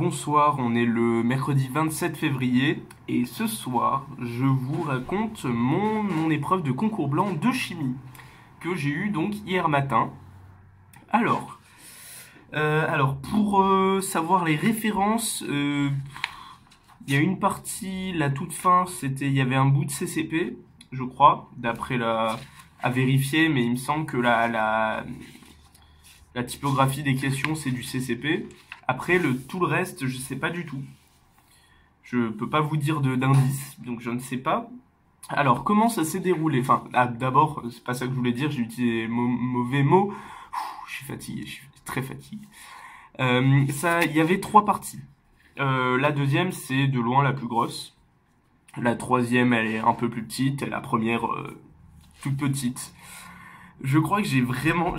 Bonsoir, on est le mercredi 27 février et ce soir, je vous raconte mon épreuve de concours blanc de chimie que j'ai eu donc hier matin. Alors, pour savoir les références, il y a une partie, la toute fin, il y avait un bout de CCP, je crois, à vérifier, mais il me semble que la typographie des questions, c'est du CCP. Après, tout le reste, je sais pas du tout. Je peux pas vous dire d'indice, donc je ne sais pas. Alors, comment ça s'est déroulé? D'abord, c'est pas ça que je voulais dire, j'ai utilisé mauvais mots. Je suis fatigué, je suis très fatigué. Il y avait 3 parties. La deuxième, c'est de loin la plus grosse. La troisième, elle est un peu plus petite, et la première, toute petite. Je crois que j'ai vraiment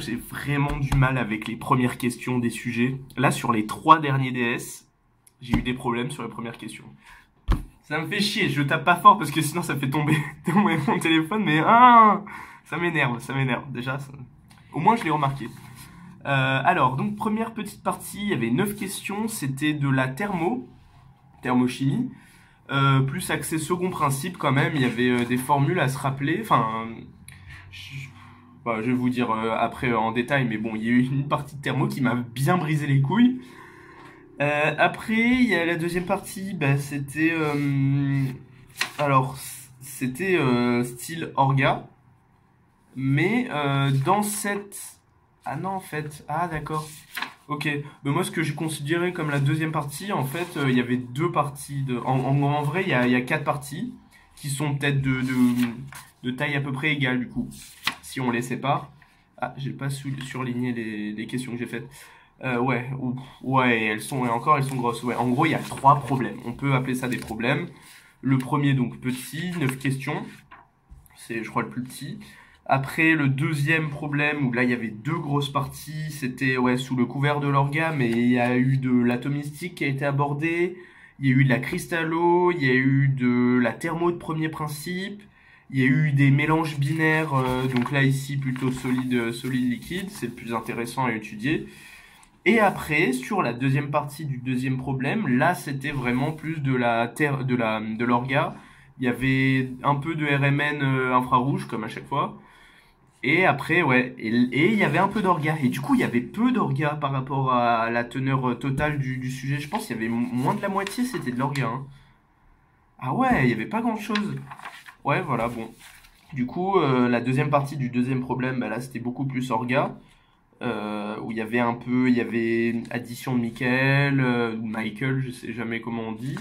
du mal avec les premières questions des sujets. Là, sur les 3 derniers DS, j'ai eu des problèmes sur les premières questions. Ça me fait chier, je tape pas fort parce que sinon ça fait tomber mon téléphone, mais ça m'énerve. Déjà, au moins je l'ai remarqué. Alors, donc première petite partie, il y avait 9 questions, c'était de la thermochimie, plus accès second principe quand même, il y avait des formules à se rappeler, je vais vous dire après en détail, mais bon, il y a eu une partie de thermo qui m'a bien brisé les couilles. Après, il y a la deuxième partie, c'était style orga, mais dans cette... Ah non, en fait, d'accord. Ok, mais moi ce que j'ai considéré comme la deuxième partie, en fait, il y avait 2 parties. En vrai, il y a 4 parties qui sont peut-être de taille à peu près égale du coup. Si on les sépare. Ah, j'ai pas surligné les questions que j'ai faites. Ouais, elles sont grosses. Ouais, en gros, il y a 3 problèmes. On peut appeler ça des problèmes. Le premier, donc petit, 9 questions. C'est, je crois, le plus petit. Après, le deuxième problème, où là, il y avait 2 grosses parties. C'était, sous le couvert de l'orga, mais il y a eu de l'atomistique qui a été abordée. Il y a eu de la cristallo. Il y a eu de la thermo de premier principe. Il y a eu des mélanges binaires, donc là ici plutôt solide-liquide, c'est le plus intéressant à étudier. Et après, sur la deuxième partie du deuxième problème, là c'était vraiment plus de l'orga. Il y avait un peu de RMN infrarouge comme à chaque fois. Et après, et il y avait un peu d'orga. Et du coup, il y avait peu d'orga par rapport à la teneur totale du sujet. Je pense qu'il y avait moins de la moitié, c'était de l'orga. Hein. Ah ouais, il y avait pas grand-chose. Ouais, voilà, bon. Du coup, la deuxième partie du deuxième problème, là, c'était beaucoup plus orga, où il y avait addition de Michael, ou Michael, je sais jamais comment on dit,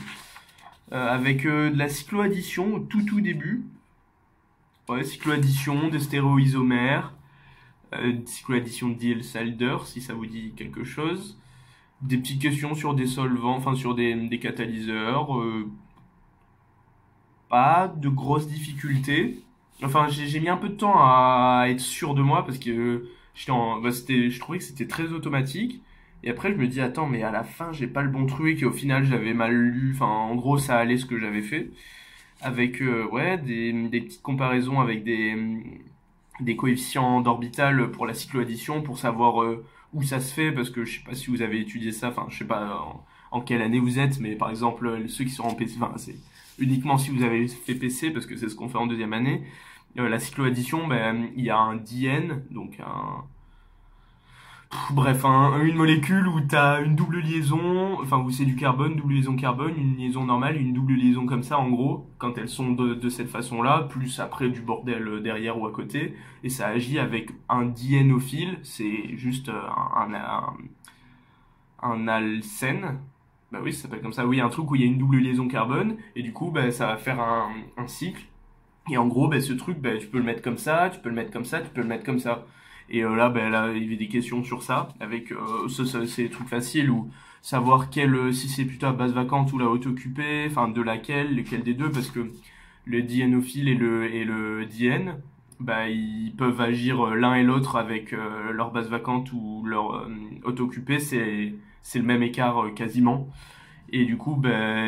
avec de la cycloaddition au tout début. Ouais, cycloaddition, des stéréoisomères, cycloaddition de Diels-Alder, si ça vous dit quelque chose. Des petites questions sur des solvants, enfin sur des catalyseurs, pas de grosses difficultés. Enfin, j'ai mis un peu de temps à être sûr de moi parce que je trouvais que c'était très automatique. Et après, je me dis, attends, mais à la fin, j'ai pas le bon truc et au final, j'avais mal lu. Enfin, en gros, ça allait ce que j'avais fait. Avec, des petites comparaisons avec des coefficients d'orbital pour la cycloaddition pour savoir où ça se fait parce que je sais pas si vous avez étudié ça. Enfin, je sais pas en quelle année vous êtes, mais par exemple, ceux qui sont en PC, c'est uniquement si vous avez fait PC parce que c'est ce qu'on fait en deuxième année. La cycloaddition, il y a un diène, donc une molécule où tu as une double liaison, où c'est du carbone, double liaison carbone, une liaison normale, une double liaison comme ça, en gros, quand elles sont de cette façon-là, plus après du bordel derrière ou à côté, et ça agit avec un diénophile, c'est juste un alcène. Bah oui, ça s'appelle comme ça. Oui, un truc où il y a une double liaison carbone, et du coup, ça va faire un cycle. Et en gros, ce truc, tu peux le mettre comme ça, tu peux le mettre comme ça, tu peux le mettre comme ça. Et là, il y avait des questions sur ça, avec c'est des trucs faciles, ou savoir si c'est plutôt à base vacante ou la haute occupée, enfin de lequel des deux, parce que le diénophile et le diène, ils peuvent agir l'un et l'autre avec leur base vacante ou leur haute occupée, c'est le même écart quasiment. Et du coup,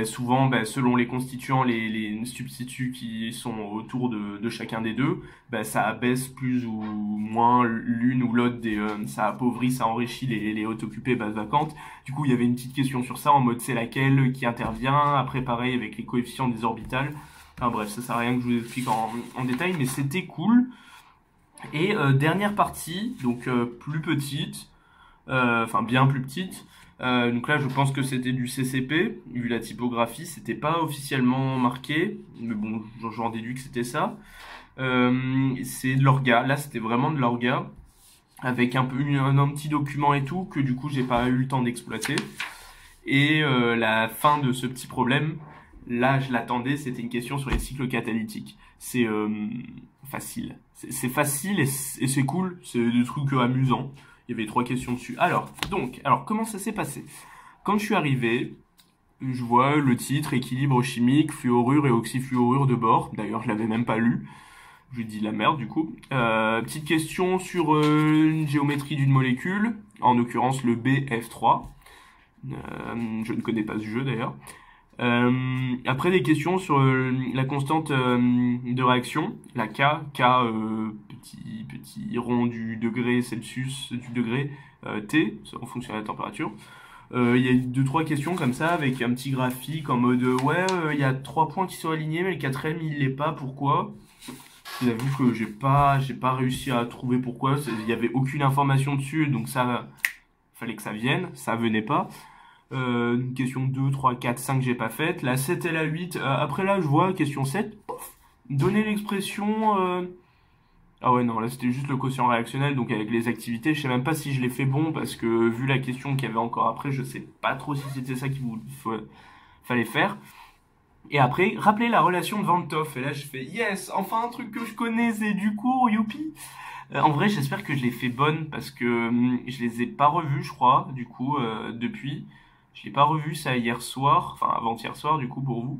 souvent, selon les constituants, les substituts qui sont autour de chacun des deux, ça abaisse plus ou moins l'une ou l'autre ça appauvrit, ça enrichit les hautes occupées, bases vacantes. Du coup, il y avait une petite question sur ça, en mode c'est laquelle qui intervient, après pareil avec les coefficients des orbitales. Enfin bref, ça sert à rien que je vous explique en détail, mais c'était cool. Et dernière partie, donc plus petite, enfin bien plus petite. Donc là, je pense que c'était du CCP, vu la typographie, c'était pas officiellement marqué, mais bon, j'en déduis que c'était ça. C'est de l'orga, là c'était vraiment de l'orga, avec un petit document et tout, que du coup j'ai pas eu le temps d'exploiter. Et la fin de ce petit problème, là je l'attendais, c'était une question sur les cycles catalytiques. C'est facile. C'est facile et c'est cool, c'est des trucs amusants. Il y avait 3 questions dessus. Alors comment ça s'est passé? Quand je suis arrivé, je vois le titre équilibre chimique, fluorure et oxyfluorure de bord. D'ailleurs, je l'avais même pas lu. Je lui dis la merde du coup. Petite question sur une géométrie d'une molécule, en l'occurrence le BF3. Je ne connais pas ce jeu d'ailleurs. Après des questions sur la constante de réaction, la K, petit rond du degré Celsius, du degré T, en fonction de la température. Il y a 2-3 questions comme ça avec un petit graphique en mode ouais, il y a 3 points qui sont alignés mais le quatrième il l'est pas, pourquoi? J'avoue que j'ai pas réussi à trouver pourquoi, il y avait aucune information dessus donc ça fallait que ça vienne, ça venait pas. Une question 2, 3, 4, 5 j'ai pas faite. La 7 et la 8. Après là je vois question 7. Pouf, donner l'expression. Ah ouais non là c'était juste le quotient réactionnel donc avec les activités. Je sais même pas si je l'ai fait bon parce que vu la question qu'il y avait encore après je sais pas trop si c'était ça qu'il fallait faire. Et après, rappelez la relation de Van 't Hoff. Et là je fais yes, enfin un truc que je connais, c'est du cours, youpi. En vrai j'espère que je l'ai fait bonne parce que je les ai pas revus je crois du coup depuis. Je l'ai pas revu ça hier soir, enfin avant-hier soir du coup pour vous.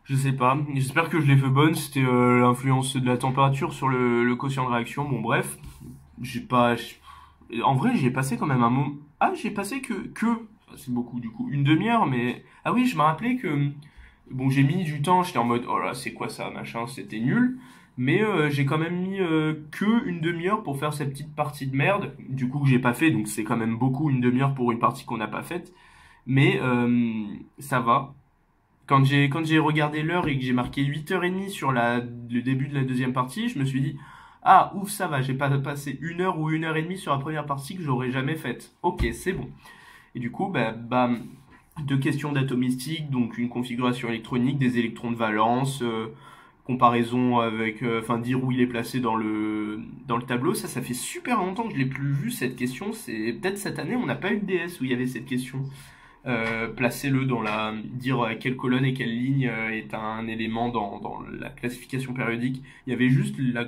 Je sais pas, j'espère que je l'ai fait bonne, c'était l'influence de la température sur le quotient de réaction, bon bref. J'ai pas... En vrai j'ai passé quand même un moment... Ah j'ai passé c'est beaucoup du coup, une demi-heure mais... Ah oui je me rappelais que... Bon j'ai mis du temps, j'étais en mode oh là c'est quoi ça machin, c'était nul. Mais j'ai quand même mis que une demi-heure pour faire cette petite partie de merde, du coup que j'ai pas fait, donc c'est quand même beaucoup une demi-heure pour une partie qu'on n'a pas faite. Mais ça va. Quand j'ai regardé l'heure et que j'ai marqué 8h30 sur le début de la deuxième partie, je me suis dit, ah ouf ça va, j'ai pas passé 1 heure ou 1h30 sur la première partie que j'aurais jamais faite. Ok, c'est bon. Et du coup, bam, 2 questions d'atomistique, donc une configuration électronique, des électrons de valence, comparaison avec, enfin dire où il est placé dans le tableau. Ça fait super longtemps que je l'ai plus vu cette question. C'est peut-être cette année on n'a pas eu de DS où il y avait cette question. Placez-le dire quelle colonne et quelle ligne est un élément dans la classification périodique. Il y avait juste la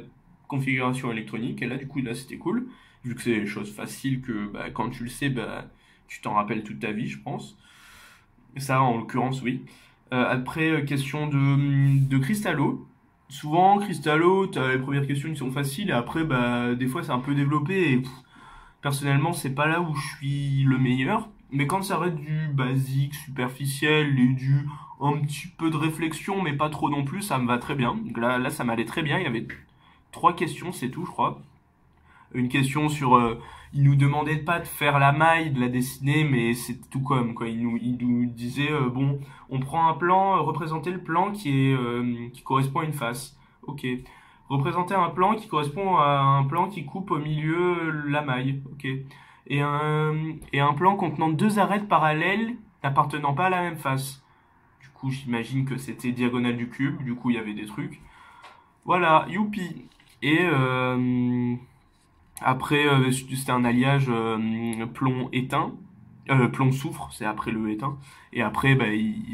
configuration électronique et là du coup là c'était cool vu que c'est des choses faciles que quand tu le sais tu t'en rappelles toute ta vie je pense. Ça en l'occurrence oui. Après question de cristallo. Souvent cristallo, t'as les premières questions qui sont faciles et après des fois c'est un peu développé et personnellement c'est pas là où je suis le meilleur. Mais quand ça reste du basique, superficiel et du un petit peu de réflexion mais pas trop non plus, ça me va très bien. Donc là ça m'allait très bien, il y avait 3 questions c'est tout je crois. Une question sur il nous demandait pas de faire la maille, de la dessiner, mais c'est tout comme quoi. Il nous disait bon, on prend un plan, représenter le plan qui correspond à une face. Ok. Représenter un plan qui correspond à un plan qui coupe au milieu la maille. Ok. Et un plan contenant 2 arêtes parallèles n'appartenant pas à la même face. Du coup, j'imagine que c'était diagonale du cube. Du coup, il y avait des trucs. Voilà, youpi. Et après, c'était un alliage plomb éteint. Plomb soufre, c'est après le éteint. Et après,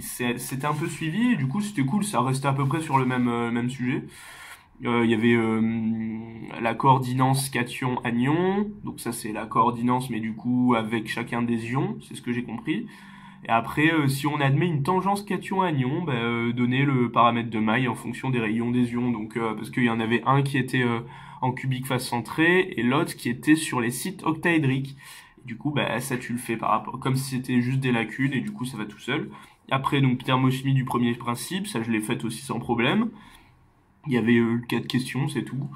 c'était un peu suivi. Et du coup, c'était cool. Ça restait à peu près sur le même sujet. Il y avait la coordinance cation-anion. Donc ça, c'est la coordinance, mais du coup, avec chacun des ions. C'est ce que j'ai compris. Et après, si on admet une tangence cation-anion, donner le paramètre de maille en fonction des rayons des ions. Donc, parce qu'il y en avait un qui était en cubique face centrée et l'autre qui était sur les sites octaédriques. Et du coup, bah, ça, tu le fais par rapport, comme si c'était juste des lacunes, et du coup, ça va tout seul. Après, donc, thermochimie du premier principe, ça, je l'ai fait aussi sans problème. Il y avait 4 questions, c'est tout.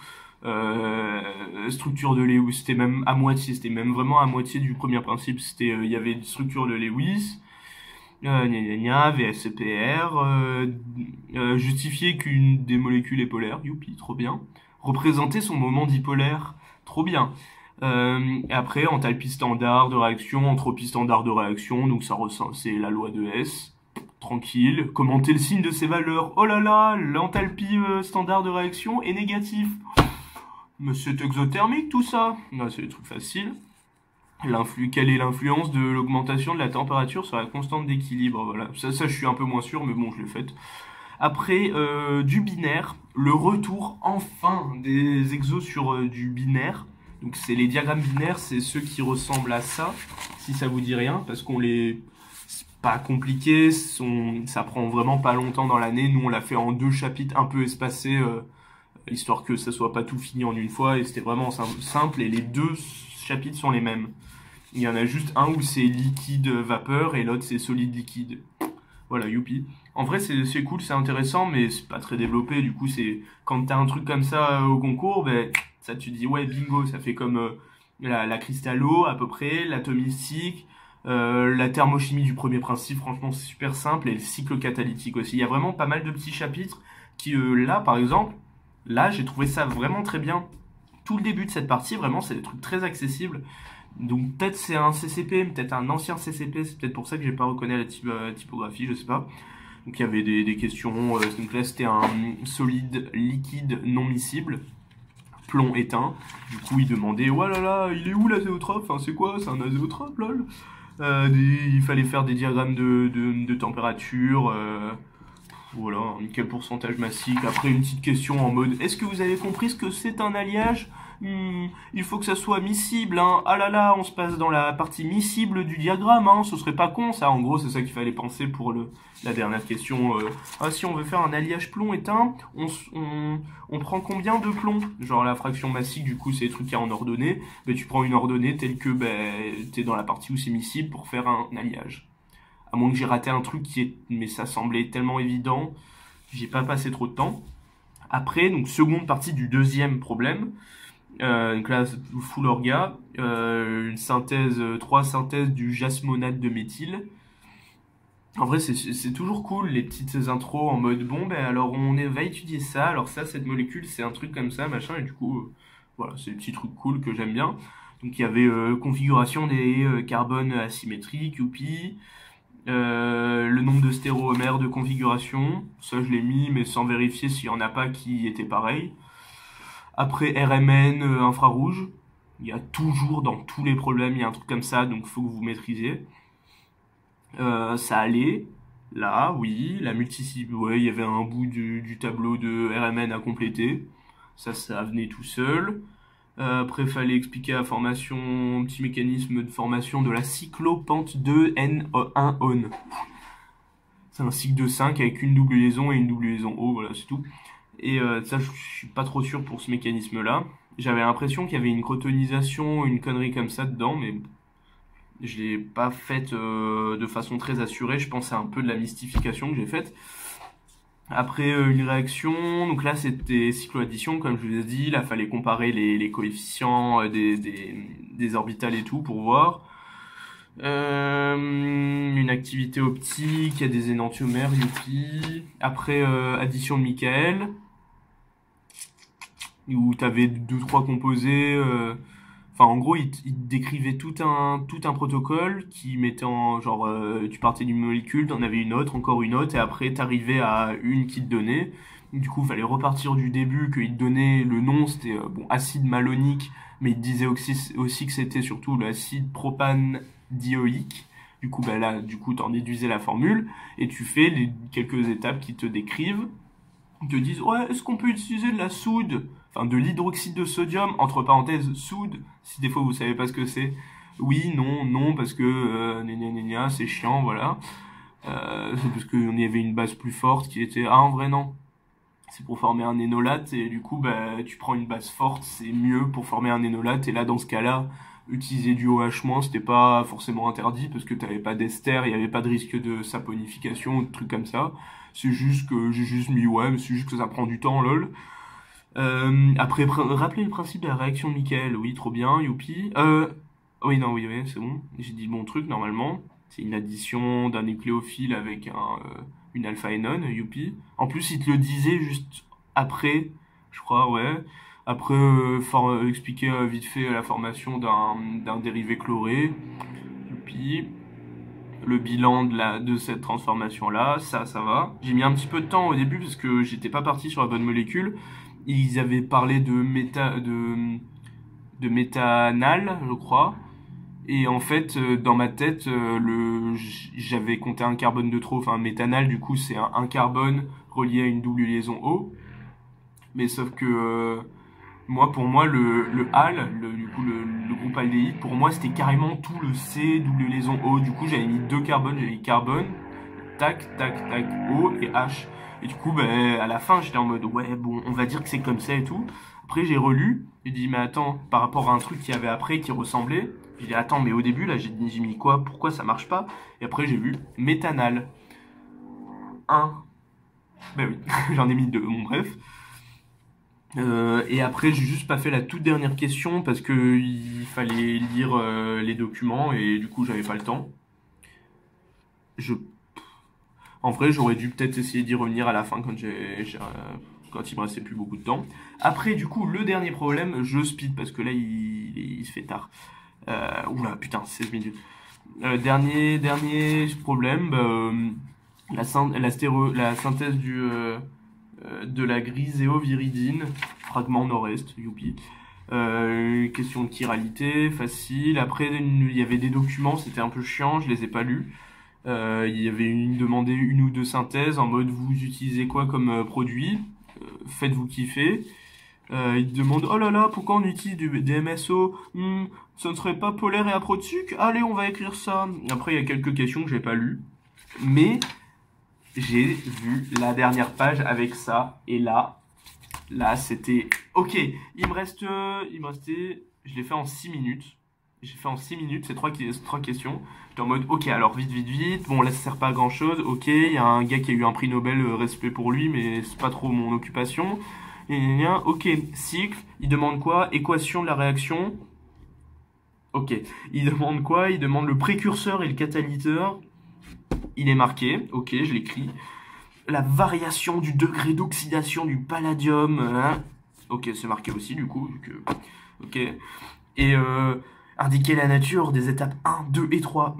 Structure de Lewis, c'était même à moitié, c'était même vraiment à moitié du premier principe. Il y avait une structure de Lewis, gna gna gna, VSEPR, justifier qu'une des molécules est polaire, youpi, trop bien. Représenter son moment dipolaire, trop bien. Après, enthalpie standard de réaction, entropie standard de réaction, donc ça ressent, c'est la loi de S. Tranquille. Commenter le signe de ces valeurs. Oh là là, l'enthalpie standard de réaction est négatif. Mais c'est exothermique tout ça. Non, c'est des trucs faciles. Quelle est l'influence de l'augmentation de la température sur la constante d'équilibre? Voilà, ça je suis un peu moins sûr, mais bon, je l'ai fait. Après, du binaire, le retour enfin des exos sur du binaire. Donc c'est les diagrammes binaires, c'est ceux qui ressemblent à ça, si ça vous dit rien, parce qu'on les... C'est pas compliqué, ça prend vraiment pas longtemps dans l'année. Nous on l'a fait en 2 chapitres un peu espacés, histoire que ça soit pas tout fini en une fois, et c'était vraiment simple, et les 2 chapitres sont les mêmes. Il y en a juste un où c'est liquide vapeur et l'autre c'est solide liquide. Voilà, youpi. En vrai, c'est cool, c'est intéressant, mais c'est pas très développé. Du coup, c'est quand t'as un truc comme ça au concours, ben ça tu dis ouais bingo, ça fait comme la cristallo à peu près, l'atomistique, la thermochimie du premier principe. Franchement, c'est super simple, et le cycle catalytique aussi. Il y a vraiment pas mal de petits chapitres qui là, par exemple, là j'ai trouvé ça vraiment très bien. Tout le début de cette partie, vraiment, c'est des trucs très accessibles. Donc peut-être c'est un CCP, peut-être un ancien CCP, c'est peut-être pour ça que j'ai pas reconnu la typographie, je sais pas. Donc il y avait des questions, donc là c'était un solide liquide non miscible, plomb éteint. Du coup il demandait, oh là là, il est où l'azéotrope? Enfin c'est quoi? C'est un azéotrope lol. Il fallait faire des diagrammes de température, voilà, quel pourcentage massique. Après une petite question en mode, est-ce que vous avez compris ce que c'est un alliage? Il faut que ça soit miscible, hein. Ah là là, on se passe dans la partie miscible du diagramme, hein. Ce serait pas con, ça. En gros, c'est ça qu'il fallait penser pour la dernière question. Ah, si on veut faire un alliage plomb éteint, on prend combien de plomb? Genre la fraction massique, du coup, c'est les trucs qu'il y a en ordonnée. Mais tu prends une ordonnée telle que t'es dans la partie où c'est miscible pour faire un alliage. À moins que j'ai raté un truc mais ça semblait tellement évident, j'ai pas passé trop de temps. Après, donc seconde partie du deuxième problème. Donc là, full orga, une synthèse, 3 synthèses du jasmonate de méthyle. En vrai, c'est toujours cool, les petites intros en mode, bon, ben alors va étudier ça, alors ça, cette molécule, c'est un truc comme ça, machin, et du coup, voilà, c'est des petits trucs cool que j'aime bien. Donc il y avait configuration des carbones asymétriques, youpi, le nombre de stéréomères de configuration, ça je l'ai mis, mais sans vérifier s'il y en a pas qui étaient pareils. Après RMN infrarouge, il y a toujours dans tous les problèmes, il y a un truc comme ça, donc faut que vous maîtrisiez. Ça allait, là, oui, la multicible, ouais, il y avait un bout du tableau de RMN à compléter. Ça venait tout seul. Après, fallait expliquer la formation, petit mécanisme de formation de la cyclopente 2N1-on. C'est un cycle de 5 avec une double liaison et une double liaison O, voilà, c'est tout. Et ça, je suis pas trop sûr pour ce mécanisme-là. J'avais l'impression qu'il y avait une crotonisation, une connerie comme ça dedans, mais je l'ai pas faite de façon très assurée. Je pense à un peu de la mystification que j'ai faite. Après une réaction, donc là c'était cycloaddition, comme je vous ai dit. Là, fallait comparer les coefficients des orbitales et tout pour voir. Une activité optique, il y a des énantiomères, youpi. Après addition de Michael, où t'avais 2-3 composés. Enfin, en gros, il décrivait tout un protocole qui mettait en genre, tu partais d'une molécule, t'en avais une autre, encore une autre, et après t'arrivais à une qui te donnait. Du coup, il fallait repartir du début, qu'il te donnait le nom, c'était bon, acide malonique, mais il te disait aussi que c'était surtout l'acide propanedioïque. Du coup, bah là, du coup, t'en déduisais la formule, et tu fais les quelques étapes qui te décrivent. Ils te disent, ouais, est-ce qu'on peut utiliser de la soude? Enfin, de l'hydroxyde de sodium, entre parenthèses, soude, si des fois vous savez pas ce que c'est. Oui, non, non, parce que, c'est chiant, voilà. C'est parce qu'il y avait une base plus forte qui était, ah, en vrai, non. C'est pour former un énolate, et du coup, bah, tu prends une base forte, c'est mieux pour former un énolate, et là, dans ce cas-là, utiliser du OH-, c'était pas forcément interdit parce que t'avais pas d'ester, il y avait pas de risque de saponification ou de trucs comme ça. C'est juste que j'ai juste mis ouais, mais c'est juste que ça prend du temps, lol. Après, rappeler le principe de la réaction de Michael, oui, trop bien, youpi. Oui, non, oui, oui, c'est bon. J'ai dit le bon truc, normalement. C'est une addition d'un nucléophile avec une alpha-énone, youpi. En plus, il te le disait juste après, je crois, ouais. Après, expliquer vite fait la formation d'un dérivé chloré, youpi. Le bilan de cette transformation-là, ça va. J'ai mis un petit peu de temps au début parce que j'étais pas parti sur la bonne molécule. Ils avaient parlé de méthanal, je crois. Et en fait, dans ma tête, j'avais compté un carbone de trop. Enfin, méthanal, du coup, c'est un carbone relié à une double liaison O. Mais sauf que pour moi, le al, du coup, le groupe aldéhyde, pour moi, c'était carrément tout le C, double liaison O. Du coup, j'avais mis deux carbones, j'avais mis carbone, tac, tac, tac, O et H. Et du coup, ben, à la fin, j'étais en mode, ouais, bon, on va dire que c'est comme ça et tout. Après, j'ai relu, j'ai dit, mais attends, par rapport à un truc qu'il y avait après qui ressemblait, j'ai dit, attends, mais au début, là, j'ai mis quoi? Pourquoi ça marche pas? Et après, j'ai vu méthanal. Ben oui, j'en ai mis deux, bon, bref. Et après, j'ai juste pas fait la toute dernière question parce que il fallait lire les documents et du coup, j'avais pas le temps. En vrai, j'aurais dû peut-être essayer d'y revenir à la fin quand il me restait plus beaucoup de temps. Après, du coup, le dernier problème, je speed parce que là, il se fait tard. Oula, putain, 16 minutes. Dernier problème, la synthèse de la griséoviridine, fragment nord-est, youpi. Question de chiralité, facile. Après, il y avait des documents, c'était un peu chiant, je les ai pas lus. Il y avait demandé une ou deux synthèses en mode vous utilisez quoi comme produit, faites-vous kiffer. Il demande oh là là pourquoi on utilise des MSO, ça ne serait pas polaire et aprotuc, allez on va écrire ça. Après il y a quelques questions que j'ai pas lues, mais j'ai vu la dernière page avec ça et là c'était ok. Il me restait, je l'ai fait en 6 minutes. J'ai fait en 6 minutes ces trois questions. J'étais en mode, ok, alors vite. Bon, là, ça sert pas à grand chose. Ok, il y a un gars qui a eu un prix Nobel, respect pour lui, mais c'est pas trop mon occupation. Ok, cycle. Il demande quoi? Équation de la réaction. Ok. Il demande quoi? Il demande le précurseur et le catalyseur. Il est marqué. Ok, je l'écris. La variation du degré d'oxydation du palladium. Hein. Ok, c'est marqué aussi, du coup. Ok. Et indiquer la nature des étapes 1, 2 et 3.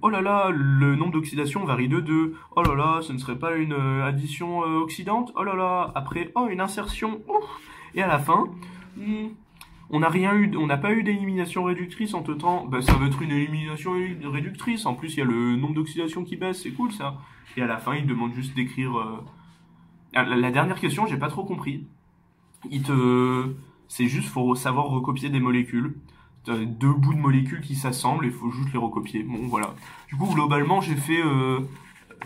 Oh là là, le nombre d'oxydation varie de 2. Oh là là, ce ne serait pas une addition oxydante. Oh là là, après, oh, une insertion. Et à la fin, on n'a pas eu d'élimination réductrice entre temps. Bah, ça va être une élimination réductrice. En plus, il y a le nombre d'oxydation qui baisse. C'est cool ça. Et à la fin, il demande juste d'écrire. La dernière question, j'ai pas trop compris. C'est juste, faut savoir recopier des molécules. Deux bouts de molécules qui s'assemblent et il faut juste les recopier. Bon, voilà. Du coup, globalement, j'ai fait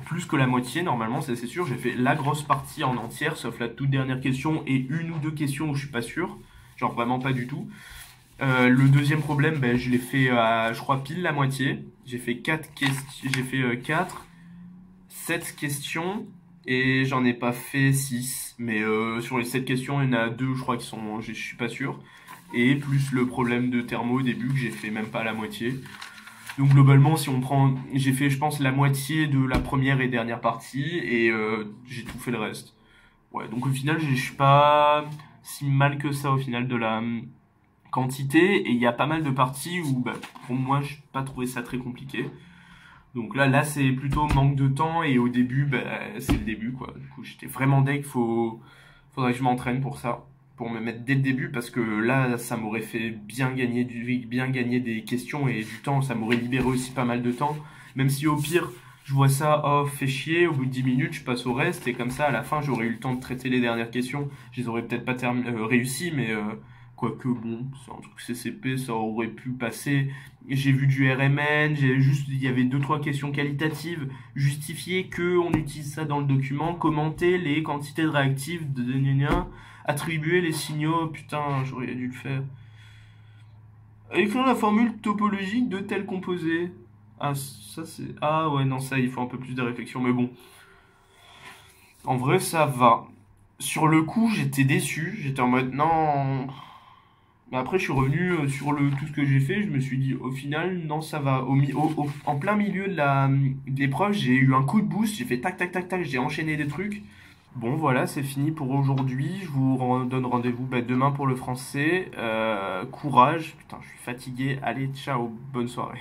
plus que la moitié, normalement, c'est sûr. J'ai fait la grosse partie en entière, sauf la toute dernière question et une ou deux questions où je suis pas sûr. Genre vraiment pas du tout. Le deuxième problème, ben, je l'ai fait je crois, pile la moitié. J'ai fait 7 questions et j'en ai pas fait 6. Mais sur les 7 questions, il y en a 2, je crois, je suis pas sûr. Et plus le problème de thermo au début que j'ai fait même pas la moitié. Donc globalement, si on prend, j'ai fait, je pense, la moitié de la première et dernière partie et j'ai tout fait le reste. Ouais, donc au final, je suis pas si mal que ça au final de la quantité et il y a pas mal de parties où, bah, pour moi, je n'ai pas trouvé ça très compliqué. Donc là, c'est plutôt manque de temps et au début, bah, c'est le début quoi. Du coup, j'étais vraiment deg, faudrait que je m'entraîne pour ça. Pour me mettre dès le début parce que là ça m'aurait fait bien gagner des questions et du temps, ça m'aurait libéré aussi pas mal de temps, même si au pire je vois ça, oh fait chier, au bout de 10 minutes je passe au reste et comme ça à la fin j'aurais eu le temps de traiter les dernières questions, je les aurais peut-être pas réussi mais quoique bon, c'est un truc CCP, ça aurait pu passer. J'ai vu du RMN, il y avait 2-3 questions qualitatives, justifier que on utilise ça dans le document, commenter les quantités de réactifs, attribuer les signaux, putain, j'aurais dû le faire. Écrire la formule topologique de tel composé. Ah, ça c'est... Ah ouais, non, ça, il faut un peu plus de réflexion, mais bon. En vrai, ça va. Sur le coup, j'étais déçu. J'étais en mode, non... Mais après, je suis revenu sur tout ce que j'ai fait. Je me suis dit, au final, non, ça va. En plein milieu de l'épreuve, j'ai eu un coup de boost. J'ai fait tac, tac, tac, tac. J'ai enchaîné des trucs. Bon, voilà, c'est fini pour aujourd'hui. Je vous donne rendez-vous demain pour le français. Courage. Putain, je suis fatigué. Allez, ciao. Bonne soirée.